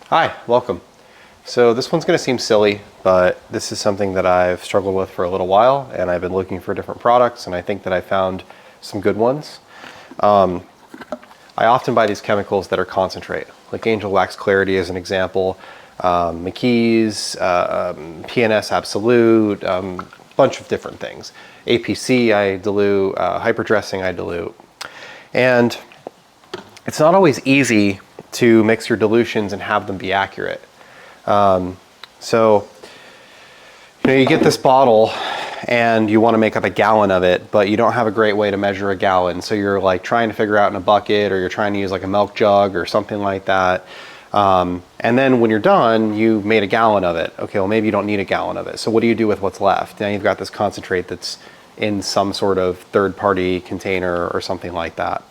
Hi, welcome. So this one's going to seem silly, but this is something that I've struggled with for a little while, and I've been looking for different products, and I think that I found some good ones. I often buy these chemicals that are concentrate, like Angel Wax Clarity as an example, McKee's, PNS Absolute, bunch of different things. APC I dilute, hyperdressing I dilute. And it's not always easy to mix your dilutions and have them be accurate. So, you get this bottle and you want to make up a gallon of it, but you don't have a great way to measure a gallon. So you're like trying to figure out in a bucket, or you're trying to use like a milk jug or something like that. And then when you're done, you made a gallon of it. Okay, well maybe you don't need a gallon of it. So what do you do with what's left? Now you've got this concentrate that's in some sort of third-party container or something like that.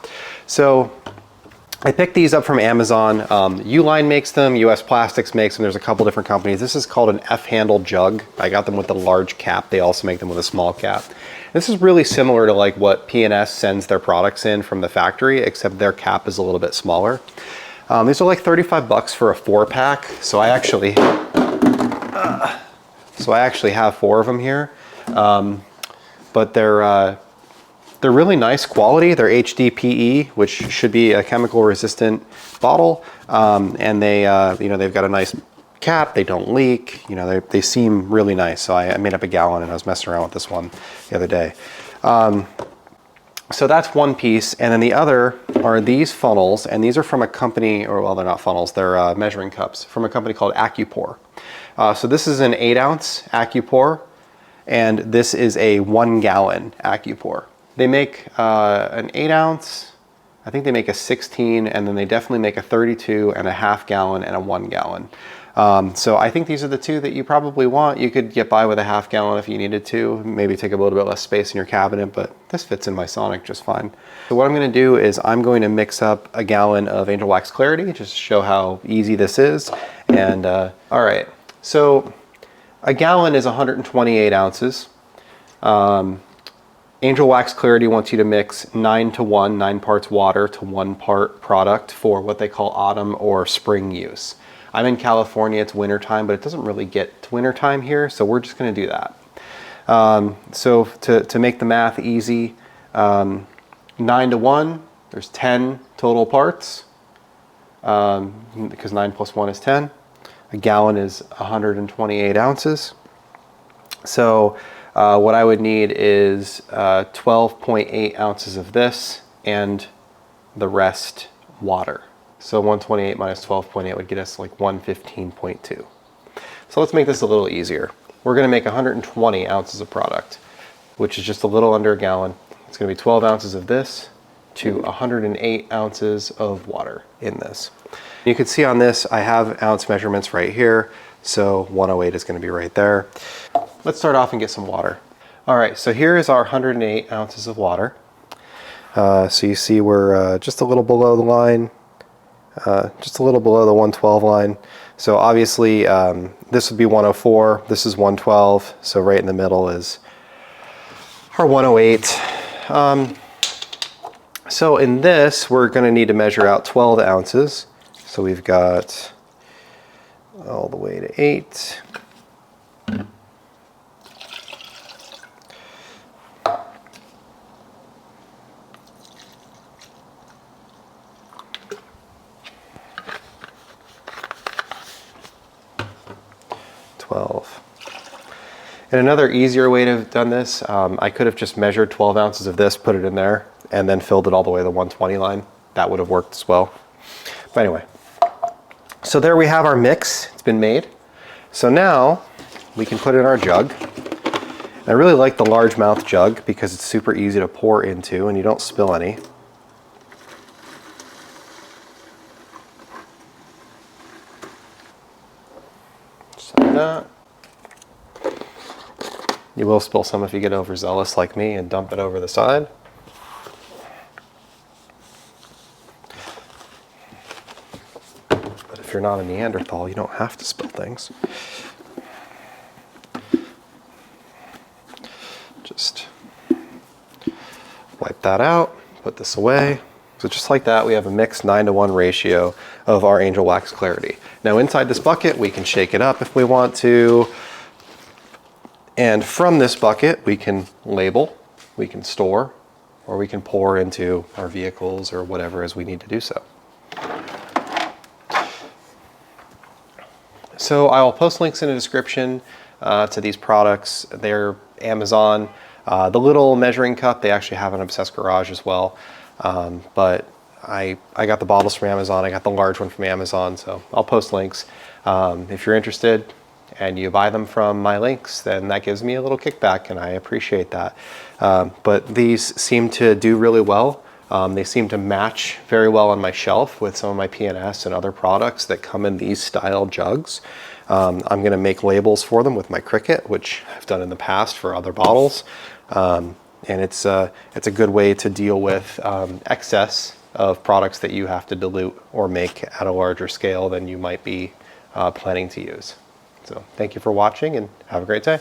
So I picked these up from Amazon. Uline makes them, US Plastics makes them. There's a couple different companies. This is called an F-handle jug. I got them with the large cap. They also make them with a small cap. This is really similar to like what PNS sends their products in from the factory, except their cap is a little bit smaller. These are like 35 bucks for a 4-pack. So I actually have 4 of them here. But they're really nice quality. They're HDPE, which should be a chemical resistant bottle. And they, they've got a nice cap. They don't leak. They seem really nice. So I made up a gallon and I was messing around with this one the other day. So that's one piece. And then the other are these funnels. And these are from a company, or well, they're not funnels. They're measuring cups from a company called AccuPore. So this is an 8-ounce AccuPore. And this is a 1-gallon AccuPore. They make an 8-ounce, I think they make a 16, and then they definitely make a 32 and a half-gallon and a 1-gallon. So I think these are the two that you probably want. You could get by with a half-gallon if you needed to, maybe take a little bit less space in your cabinet, but this fits in my Sonic just fine. So what I'm gonna do is I'm going to mix up a gallon of Angel Wax Clarity, just to show how easy this is. And all right, so a gallon is 128 ounces. Angel Wax Clarity wants you to mix 9 to 1, 9 parts water to 1 part product for what they call autumn or spring use. I'm in California, it's winter time, but it doesn't really get to winter time here, so we're just gonna do that. So to make the math easy, 9 to 1, there's 10 total parts, because 9 plus 1 is 10. A gallon is 128 ounces. So what I would need is 12.8 ounces of this and the rest water. So 128 minus 12.8 would get us like 115.2. So let's make this a little easier. We're going to make 120 ounces of product, which is just a little under a gallon. It's going to be 12 ounces of this to 108 ounces of water in this. You can see on this, I have ounce measurements right here. So 108 is going to be right there. Let's start off and get some water. All right, so here is our 108 ounces of water. So you see we're just a little below the line, just a little below the 112 line. So obviously this would be 104, this is 112, so right in the middle is our 108. So in this, we're going to need to measure out 12 ounces. So we've got all the way to 8. And another easier way to have done this, I could have just measured 12 ounces of this, put it in there, and then filled it all the way to the 120 line. That would have worked as well. But anyway, so there we have our mix. It's been made. So now we can put it in our jug. And I really like the largemouth jug because it's super easy to pour into and you don't spill any. Just like that. You will spill some if you get overzealous like me and dump it over the side. But if you're not a Neanderthal, you don't have to spill things. Just wipe that out, put this away. So just like that, we have a mixed 9:1 ratio of our angel wax clarity. Now inside this bucket, we can shake it up if we want to. And from this bucket, we can label, we can store, or we can pour into our vehicles or whatever as we need to do so. So I will post links in the description to these products. They're Amazon. The little measuring cup, they actually have an Obsessed Garage as well. But I got the bottles from Amazon. I got the large one from Amazon, so I'll post links. If you're interested and you buy them from my links, then that gives me a little kickback, and I appreciate that. But these seem to do really well. They seem to match very well on my shelf with some of my PNS and other products that come in these style jugs. I'm going to make labels for them with my Cricut, which I've done in the past for other bottles. And it's a good way to deal with excess of products that you have to dilute or make at a larger scale than you might be planning to use. So thank you for watching and have a great day.